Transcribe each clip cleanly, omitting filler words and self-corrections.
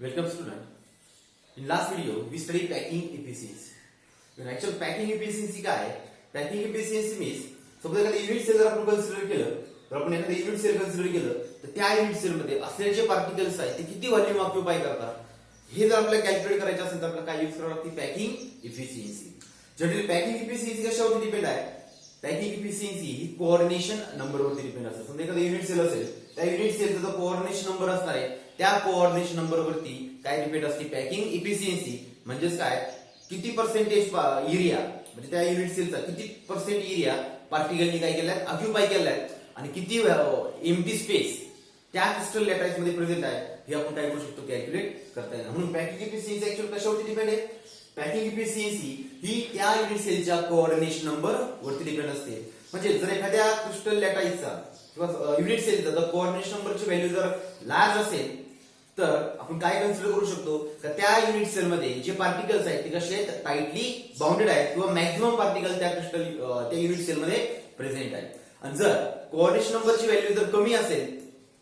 Welcome student. In last video we studied packing efficiency. When actual packing efficiency काय आहे? Packing efficiency means समजा एखादा unit sale जर आपण कन्सिडर केलं तर आपण एखादा युनिट सेल कन्सिडर केलं तर त्या युनिट सेल मध्ये असलेले जे पार्टिकल्स आहेत ते किती व्हॉल्यूम ऑक्युपाय करतात हे जर आपल्याला कॅल्क्युलेट करायचं असेल तर आपल्याला काय यूज करावं लागते packing efficiency. Generally packing efficiency कशावरती डिपेंड आहे? पॅकिंग इफिशियन्सी ही कोऑर्डिनेशन नंबरवरती डिपेंड असते. समजा एखादा युनिट सेल असेल त्या युनिट सेलचा जो कोऑर्डिनेशन नंबर असणार आहे त्या कोऑर्डिनेशन नंबरवरती काय डिपेंड असते पॅकिंग इफिशियन्सी. म्हणजेच काय किती पर्सेंटेज एरिया म्हणजे त्या युनिट सेलचा किती पर्सेंट एरिया पार्टिकलनी काय केलाय ऑक्युपाय केलाय आणि किती एम्प्टी स्पेस त्या क्रिस्टल लॅटाईस मध्ये प्रेझेंट आहे हे आपण काय करू शकतो कॅल्क्युलेट करता येईल. म्हणून पॅकिंग इफिशियन्सी ऍक्च्युअली कशावरती डिपेंड आहे? पॅकिंग इफिशियन्सी ही त्या युनिट सेलच्या कोऑर्डिनेशन नंबर वरती डिपेंड असते. म्हणजे जर एखाद्या क्रिस्टल लॅटाईसचा किंवा युनिट सेलचा जर कोऑर्डिनेशन नंबरची व्हॅल्यू जर लार्ज असेल तर आपण काय कन्सिडर करू शकतो की त्या युनिट सेल मध्ये जे पार्टिकल्स आहेत ते कसे आहेत टाइटली बाउंडेड आहेत किंवा मॅक्झिमम पार्टिकल त्या क्रिस्टल त्या युनिट सेल मध्ये प्रेझेंट आहेत. आणि जर कोऑर्डिनेशन नंबरची व्हॅल्यू जर कमी असेल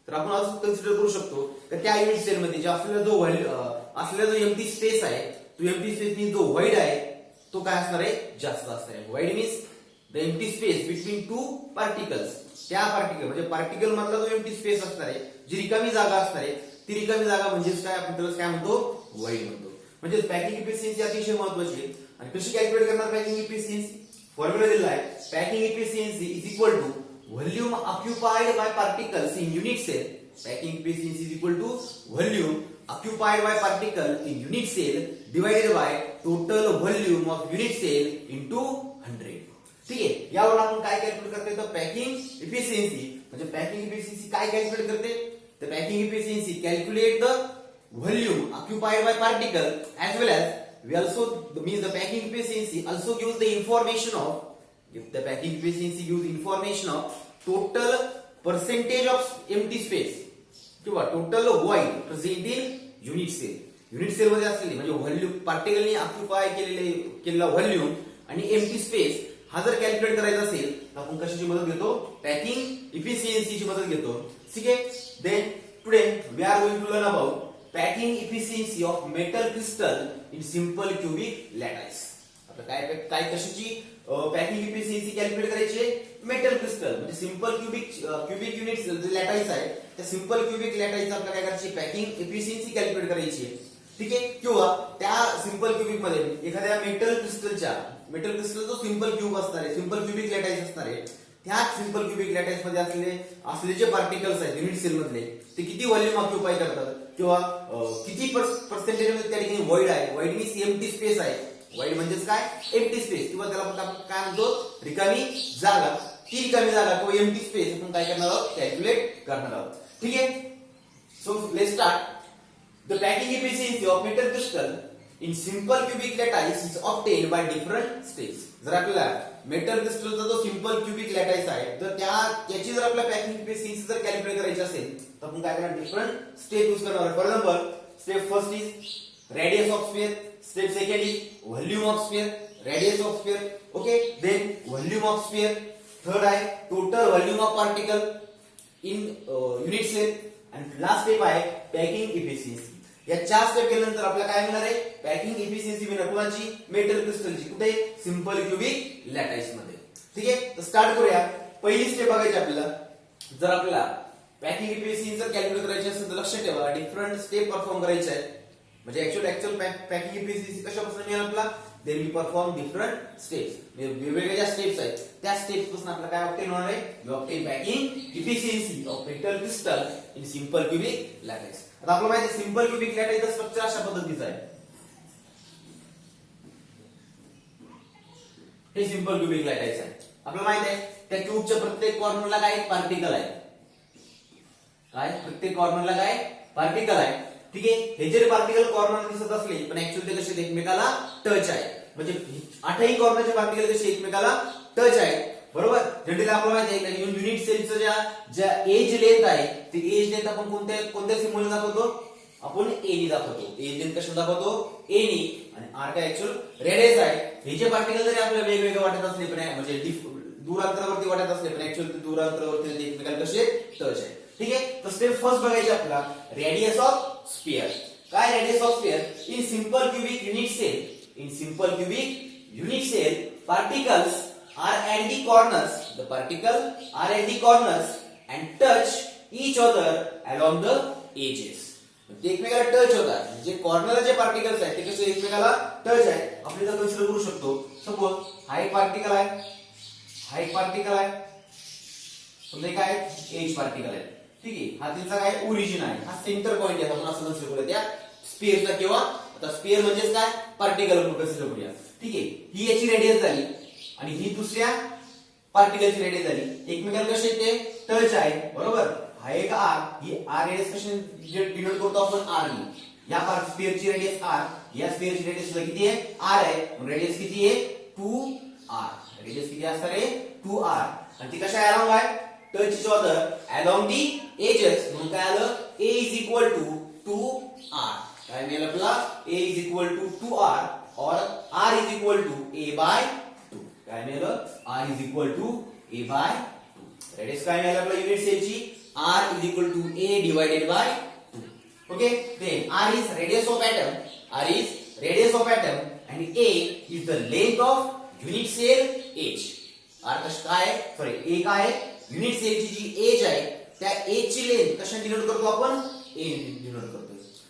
तर आपण असं कन्सिडर करू शकतो की त्या युनिट सेल मध्ये जे असलेला जो एम्प्टी स्पेस आहे तो एम्प्टी स्पेस मीन्स जो व्हाईड आहे तो काय असणार आहे जास्त असणार आहे. Void means the empty space between two particles. त्या पार्टिकल म्हणजे पार्टिकल मधला जो एम्प्टी स्पेस असणार आहे जी रिकामी जागा असणार आहे ती रिकामी जागा म्हणजेच काय आपण त्याला काय म्हणतो व्हाईड म्हणतो. म्हणजे पॅकिंग इफिशियन्सी अतिशय महत्त्वाची आहे. आणि कशी कॅल्क्युलेट करणार पॅकिंग इफिशियन्सी? फॉर्म्युला दिला आहे packing efficiency is equal to volume occupied by particles in unit cell. Packing efficiency is equal to volume occupied by particle in unit cell divided by total volume of unit cell into 100. ठीक आहे. यावर आपण काय calculate करते तर packing efficiency म्हणजे packing efficiency काय calculate करते the packing efficiency calculate the volume occupied by particle as well as we also means the packing efficiency also gives the information of if the packing efficiency gives information of total percentage of empty space किंवा total void present in unit cell. Unit cell मध्ये असलेली म्हणजे volume पार्टिकलनी occupy केलेला volume आणि empty space हा जर calculate करायचा असेल तर आपण कशाची मदत घेतो? पॅकिंग इफिशियन्सीची मदत घेतो. ठीक आहे. Then today we are going to learn about packing efficiency of metal crystal in simple cubic lattice. आता काय कशाची पॅकिंग इफिशियन्सी कॅल्क्युलेट करायची? मेटल क्रिस्टल म्हणजे सिंपल क्यूबिक युनिट जे लॅटाईस आहे त्या सिंपल क्यूबिक लॅटाईस आपल्याला काय करायची पॅकिंग इफिशियन्सी कॅल्क्युलेट करायची आहे. ठीक आहे. किंवा त्या सिंपल क्यूबिक मध्ये एखाद्या मेटल क्रिस्टल जो सिंपल क्यूब असणार आहे सिंपल क्यूबिक लॅटाईस असणार आहे त्या सिंपल क्यूबिक लॅटाईस मध्ये असलेले जे पार्टिकल्स आहेत युनिट सेल मधले ते किती व्हॉल्यूम ऑक्युपाय करतात किंवा किती पर्सेंटेज मध्ये त्या ठिकाणी व्हॉइड आहे. व्हॉइड मीन्स एम्प्टी स्पेस आहे. व्हॉइड म्हणजेच काय एम्प्टी स्पेस किंवा त्याला आपण काय म्हणतो रिकामी जागा. ती रिकामी जागा किंवा एम्प्टी स्पेस आपण काय करणार आहोत कॅल्क्युलेट करणार आहोत. ठीक आहे. So let's start. The packing efficiency of metal crystal in simple cubic lattice is obtained by different steps. जर आपल्याला मेटल क्रिस्टलचा जो सिंपल क्यूबिक लॅटाईस आहे तर त्याची जर आपल्याला पॅकिंग इफिशियन्सी जर कॅल्क्युलेट करायची असेल तर आपण काय करणार डिफरंट स्टेप यूज करणार. For example step first is radius of sphere. Step second is volume of sphere radius of sphere. Okay. Then volume of sphere. Third आहे total volume of particle in unit cell. आणि last step आहे packing efficiency. या 4 step केल्यानंतर आपल्याला काय मिळणार आहे packing efficiency मिळणार. कुणाची? मेटल क्रिस्टलची. कुठे? सिंपल क्यूबिक लॅटाईस मध्ये. ठीक आहे. तर स्टार्ट करूया. पहिली स्टेप बघायची आपल्याला. जर आपल्याला पॅकिंग इफिशियन्सी जर कॅल्क्युलेट करायची असेल तर लक्षात ठेवा डिफरंट स्टेप परफॉर्म करायचे आहेत. म्हणजे ऍक्च्युअल पॅकिंग इफिशियन्सी कशापासून मिळेल आपल्याला? Then we perform different steps. वेगवेगळ्या ज्या स्टेप्स आहेत त्या स्टेप्स पासून आपल्याला काय ऑब्टेन होणार आहे? We obtain packing efficiency of metal crystal in simple cubic lattice. आता आपल्याला माहिती आहे सिंपल क्यूबिक लॅटाईसचं स्ट्रक्चर अशा पद्धतीचं आहे. हे सिंपल क्यूबिक लॅटाईस आहे. आपल्याला माहिती आहे त्या क्यूबच्या प्रत्येक कॉर्नरला काय पार्टिकल आहे. काय प्रत्येक कॉर्नरला काय पार्टिकल आहे. ठीक आहे. हे जरी पार्टिकल कॉर्नर दिसत असले पण ऍक्च्युअली ते कसे एकमेकाला टच आहे. म्हणजे 8ही कॉर्नरचे पार्टिकल कसे एकमेकाला टच आहेत. बरोबर. जनरली आपल्याला माहिती आहे युनिट सेलचं ज्या एज लेंथ आहे ती एज लेंथ आपण कोणत्या सिम्बॉल दाखवतो? आपण ए नी दाखवतो. एज लेंथ कशा दाखवतो? ए नी. आणि आर काय ऍक्च्युअल रेडियस आहे. हे जे पार्टिकल जरी आपल्याला वेगवेगळे वाटत असले पण म्हणजे दूर अंतरावरती वाटत असले पण ऍक्च्युअली दूर अंतरावरती एकमेकाला कसे टच आहे. ठीक आहे. तर स्टेप फर्स्ट बघायची आपल्याला रेडियस ऑफ स्फियर. काय radius of sphere in simple cubic unit cell. In simple cubic unit cell particles are at the corners. The particles are at the corners and touch each other along the edges. ते एकमेकाला touch होतात. जे कॉर्नरला जे particles आहेत ते कसे एकमेकाला touch आहे. आपण इथं कन्सिडर करू शकतो. सपोज हा एक पार्टिकल आहे, हा एक पार्टिकल आहे, समजा काय एज पार्टिकल आहे. ठीक आहे, हा तिचा काय ओरिजिन आहे, हा सेंटर पॉइंट आहे. आपण असं कन्सिडर करूया त्या स्फिअरचा. किंवा आता स्फिअर म्हणजे काय पार्टिकल आपण कन्सिडर करूया. ठीक आहे, ही याची रेडियस झाली आणि ही दुसऱ्या पार्टिकलची रेडियस झाली. एकमेकांना कसे ते टच आहे. बरोबर, हा एक आर, ही आर रेडियस कशी डिनोट करतो आपण आर नी. या स्फिअरची रेडियस आर, या स्फिअरची रेडियस किती आहे आर आहे. रेडियस किती आहे 2r. रेडियस किती असणार आहे 2r. आणि ती कशा अलोंग आहे touch each other along the edges. म्हणून काय आलं a is equal to 2r. काय मिळेल आपल्याला a is equal to 2r or r is equal to a by 2. काय मिळेल r is equal to a by 2. Radius काय मिळालं आपल्याला युनिट सेलची r is equal to a divided by 2. Okay, then r is radius of atom. r is radius of atom and a is the length of unit cell h. r काय sorry a काय unit सेलची जी age आहे त्या age ची length कशा denote करतो आपण a denote करतो.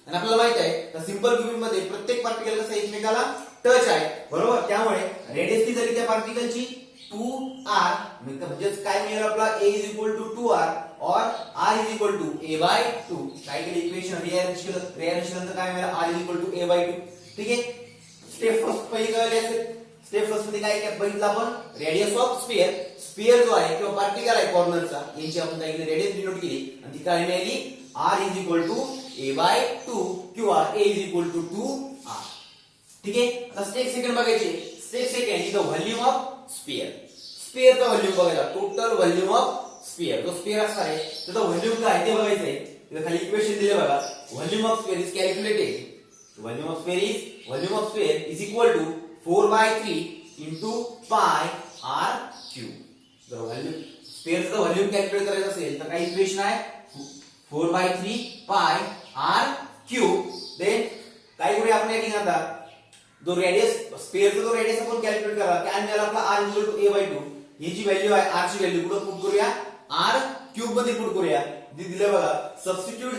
आणि आपल्याला माहित आहे त्या सिंपल क्यूबिक मध्ये प्रत्येक पार्टिकल कसा एकमेकाला टच आहे. बरोबर, त्यामुळे रेडियस ती झाली त्या पार्टिकलची 2r. म्हणजेच काय मिळेल आपला a is equal to 2r or r is equal to a by 2. काय केलं इक्वेशन रिअरेंज केलं काय मिळेल r is equal to a by 2. ठीक आहे, स्टेप फर्स्ट पहिली कळली असेल. स्टेप फर्स्ट मध्ये काय बघितलं आपण रेडियस ऑफ स्फिअर. स्फिअर जो आहे किंवा पार्टिकल आहे कॉर्नरचा यांची आपण काय केली रेडियस डिनोट केली आणि ती काय मिळाली r is equal to a by 2 किंवा a is equal to 2r. ठीक आहे, आता स्टेप सेकंड बघायची. Step second is the volume of sphere. स्फिअरचा व्हॉल्यूम बघायचा, टोटल व्हॉल्यूम ऑफ स्फिअर. जो स्फिअर असणार आहे त्याचा व्हॉल्यूम काय ते बघायचं आहे. तिथे खाली इक्वेशन दिले बघा. Volume of sphere is calculated. Volume of sphere is equal to 4/3 into pi r cube. जर व्हॉल्यूम स्फिअरचं व्हॉल्यूम कॅल्क्युलेट करायचं असेल तर काय इक्वेशन आहे 4/3 pi r cube. देन काय करूया आपण या ठिकाणी आता जो रेडियस स्फिअरचा जो रेडियस आपण कॅल्क्युलेट करा काय मिळाला आपला r equal to a by 2. ही जी व्हॅल्यू आहे r ची व्हॅल्यू कुठे पुट करूया r क्यूब मध्ये पुट करूया. दिलं बघा substitute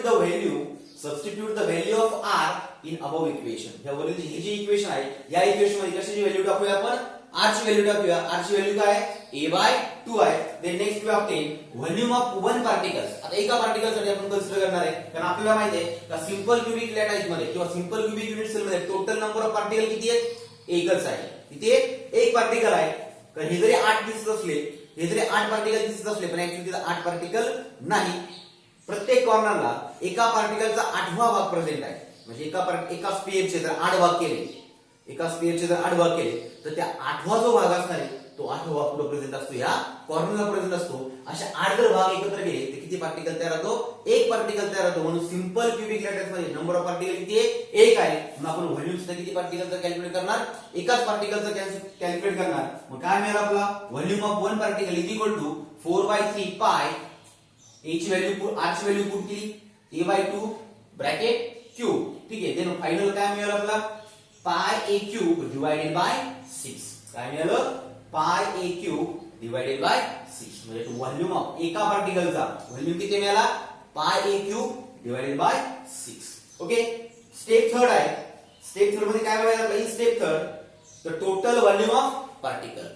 the value of r in above equation. ह्या वरील ही जी इक्वेशन आहे या इक्वेशन मध्ये कशाची व्हॅल्यू टाकूया आपण r ची व्हॅल्यू टाकूया. r ची व्हॅल्यू काय a by 2 आहे. Then next we obtain volume of one particles. आता एका पार्टिकल साठी आपण कन्सिडर करणार आहे कारण आपल्याला माहिती आहे का सिंपल क्यूबिक लॅटाइज मध्ये किंवा सिंपल क्यूबिक युनिट सेल मध्ये टोटल नंबर ऑफ पार्टिकल किती आहेत एकच आहे. इथे एक पार्टिकल आहे. तर हे जरी 8 दिसत असले हे जरी 8 पार्टिकल दिसत असले पण ऍक्च्युअली तिथे 8 पार्टिकल नाही. प्रत्येक कॉर्नरला एका पार्टिकलचा 8वा भाग प्रेझेंट आहे. म्हणजे एका स्फिअरचे जर 8 भाग केले तर त्या 8वा जो भाग असणार आहे तो 8वा भाग कुठे प्रेझेंट असतो या कॉर्नरला प्रेझेंट असतो. अशा 8 जर भाग एकत्र केले तर किती पार्टिकल तयार होतो एक पार्टिकल तयार होतो. म्हणून सिंपल क्यूबिक लॅटिस मध्ये नंबर ऑफ पार्टिकल किती आहे एक आहे. म्हणून आपण व्हॉल्यूम सुद्धा किती पार्टिकलचा कॅल्क्युलेट करणार एकाच पार्टिकलचा कॅल्क्युलेट करणार. मग काय मिळेल आपला volume of one particle is equal to 4/3 pi a ची व्हॅल्यू r ची व्हॅल्यू पुट केली a by 2 ब्रॅकेट क्यूब. ठीक आहे, देन फायनल काय मिळेल आपला पाय a क्यूब डिवाइडेड बाय 6. काय मिळालं पाय a क्यूब डिवाइडेड बाय 6. म्हणजे व्हॉल्यूम ऑफ एका पार्टिकलचा व्हॉल्यूम किती मिळाला पाय a cube divided by 6. Okay, step third आहे. स्टेप थर्ड मध्ये काय बघायचं आपल्याला step third the total volume of particle.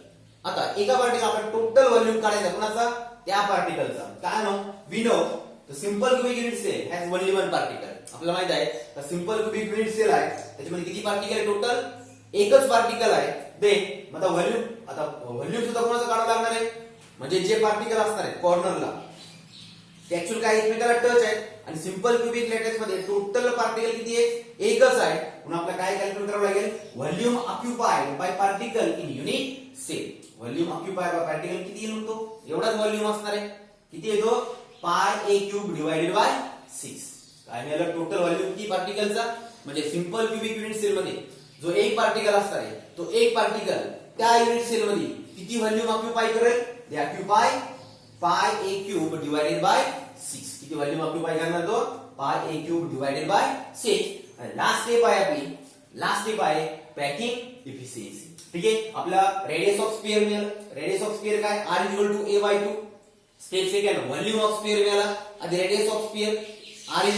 आता एका पार्टिकल आपण टोटल व्हॉल्यूम काढायचा कोणाचा त्या पार्टिकलचा. काय no we know the simple cubic unit cell has only one particle. आपल्याला माहित आहे तर सिंपल क्यूबिक युनिट सेल आहे त्याच्यामध्ये किती पार्टिकल आहे टोटल एकच पार्टिकल आहे. देन आता व्हॉल्यूम सुद्धा कोणाचं काढावं लागणार आहे म्हणजे जे पार्टिकल असणार आहेत कॉर्नरला ते ऍक्च्युअल काय एकमेकाला टच आहेत. आणि सिंपल क्यूबिक लॅटिस मध्ये टोटल पार्टिकल किती आहे एकच आहे. म्हणून आपल्याला काय कॅल्क्युलेट करावं लागेल volume occupied by particle in unit cell. Volume occupied by particle किती येईल म्हणतो एवढाच व्हॉल्यूम असणार आहे. किती येतो पाय a क्यूब डिवाइडेड बाय 6. काय मिळालं टोटल व्हॉल्यूम किती पार्टिकलचा म्हणजे सिंपल क्यूबिक युनिट सेल मध्ये जो एक पार्टिकल असणार आहे तो एक पार्टिकल त्या युनिट सेल मध्ये किती व्हॉल्यूम ऑक्युपाय करेल पाय a क्यूब डिवाइडेड बाय 6. किती व्हॉल्यूम ऑक्युपाय करणार तो पाय ए क्यूब डिवायडेड बाय 6 आणि लास्ट स्टेप आहे आपली लास्ट स्टेप आहे पॅकिंग इफिशियन्सी ठीक आहे आपला रेडियस ऑफ स्फियर मिळालं रेडियस ऑफ स्फियर काय r = a/2 step second volume of sphere मिळाला आणि radius of sphere r =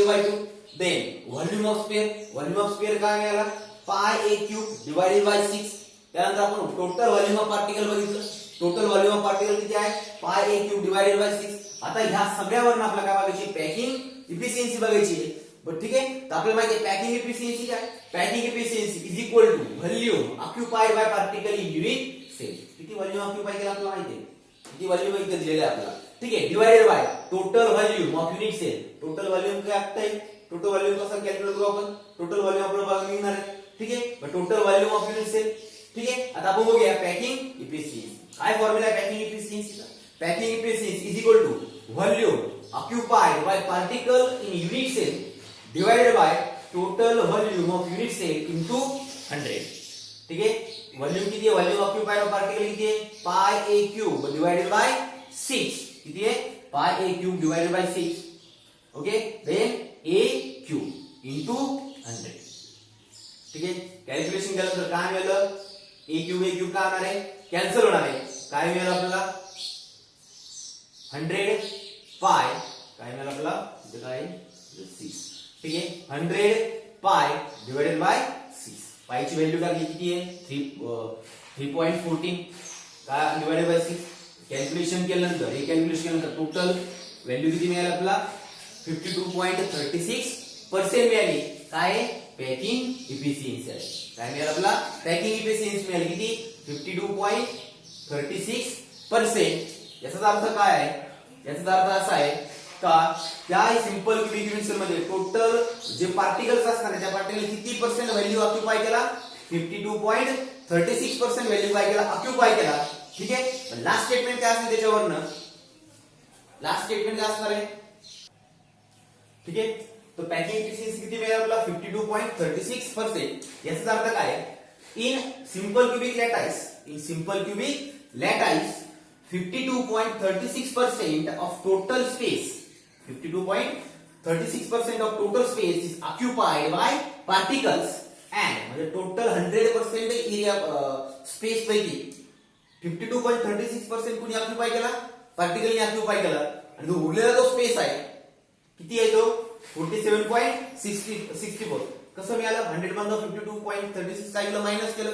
a/2 then volume of sphere काय मिळाला पाय ए क्यूब डिवायडेड बाय 6 त्यानंतर आपण टोटल व्हॉल्यूम ऑफ पार्टिकल बघितलं टोटल व्हॉल्यूम ऑफ पार्टिकल किती आहे pi a cube divided by 6 आता ह्या सगळ्यावरून आपल्याला काय बघायची पॅकिंग इफिशियन्सी बघायची बट ठीक आहे तर आपल्याला माहिती आहे पॅकिंग इफिशियन्सी काय packing efficiency is equal to volume occupied by particle in unit cell किती व्हॉल्यूम ऑक्युपाय केला आपल्याला माहिती आहे किती व्हॉल्यूम इथे दिलेलं आहे आपल्याला ठीक आहे divided by total volume of unit cell total volume काय असतंय टोटल व्हॉल्यूम कसं कॅल्क्युलेट करू आपण टोटल व्हॉल्यूम आपल्याला बघा मिळणार आहे ठीक आहे total volume of unit cell ठीक आहे आता आपण बघूया पॅकिंग इफिशियन्सी काय फॉर्म्युला आहे पॅकिंग इफिशियन्सीचा packing efficiency is equal to volume occupied by particle in unit cell divided by total volume of unit cell into 100 ठीक है व्हॉल्यूम किती आहे व्हॉल्यूम ऑक्युपाइड ऑफ पार्टिकल किती आहे pi a cube divided by 6 किती आहे pi a cube divided by 6 okay then a cube into 100 ठीक आहे कॅल्क्युलेशन केल्यानंतर काय मिळालं ए क्यूब काय होणार आहे कॅन्सल होणार आहे काय मिळालं आपल्याला 100 पाय काय मिळालं आपल्याला इथे काय 6 ठीक आहे 100 पाय डिवाइडेड बाय 6 पायची व्हॅल्यू काय किती आहे 3.14 काय डिवाइडेड बाय 6 कॅल्क्युलेशन केल्यानंतर हे कॅल्क्युलेशन केल्यानंतर टोटल व्हॅल्यू किती मिळाली आपल्याला 52.36% मिळाली काय पॅकिंग इफिशियन्सी आहे काय मिळालं आपल्याला पॅकिंग इफिशियन्सी मिळाली किती 52.36% याचा अर्थ काय आहे याचा अर्थ असा आहे का त्या सिंपल क्यूबिक युनिट सेल मध्ये टोटल जे पार्टिकल्स असतात त्या पार्टिकल किती पर्सेंट व्हॅल्यू ऑक्युपाय केला 52.36% व्हॅल्यू काय केला ऑक्युपाय केला ठीक आहे लास्ट स्टेटमेंट काय असेल त्याच्यावरनं लास्ट स्टेटमेंट काय असणार आहे ठीक आहे तो पॅकिंग इफिशियन्सी किती मिळाली आपल्याला 52.36% याचा अर्थ काय in simple cubic lattice 52.36% of total space 52.36% of total space is occupied by particles and म्हणजे टोटल 100% एरिया स्पेस पैकी 52.36% कुणी ऑक्युपाय केला पार्टिकलने ऑक्युपाय केला आणि जो उरलेला जो स्पेस आहे किती आहे तो 47.64 कसं मिळालं 100 मधून 52.36 काय केलं मायनस केलं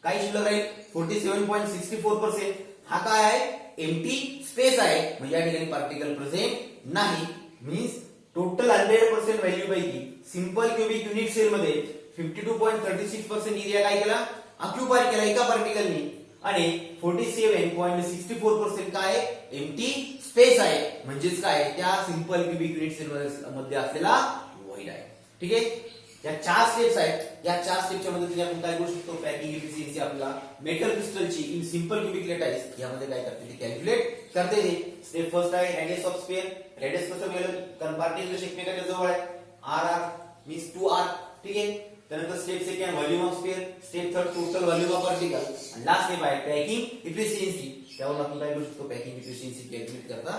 काय शिल्लक राहील 47.64% हा काय आहे एम्प्टी स्पेस आहे म्हणजे या ठिकाणी पार्टिकल प्रेझेंट नाही मीन्स टोटल 100% व्हॅल्यू पैकी सिंपल क्यूबिक युनिट सेल मध्ये 52.36% एरिया काय केला ऑक्युपाय केला एका पार्टिकलनी आणि 47.64% काय एम्प्टी स्पेस आहे म्हणजेच काय त्या सिंपल क्यूबिक युनिट सेल मध्ये असलेला व्हॉइड आहे ठीक आहे या 4 स्टेप्स आहेत या 4 स्टेपच्या मदतीने आपण काय करू शकतो पॅकिंग इफिशियन्सी आपला मेटल क्रिस्टलची इन सिंपल क्यूबिक लॅटाइस यामध्ये काय करते ते कॅल्क्युलेट करते ते स्टेप फर्स्ट आहे रेडियस ऑफ स्फियर रेडियस कसं मिळेल कारण पार्टिकल एकमेकांच्या जवळ आहे r मीन्स 2r ठीक आहे त्यानंतर step second volume of sphere step third total volume of particle आणि लास्ट स्टेप आहे पॅकिंग इफिशियन्सी त्यावर आपण काय करू शकतो पॅकिंग इफिशियन्सी कॅल्क्युलेट करता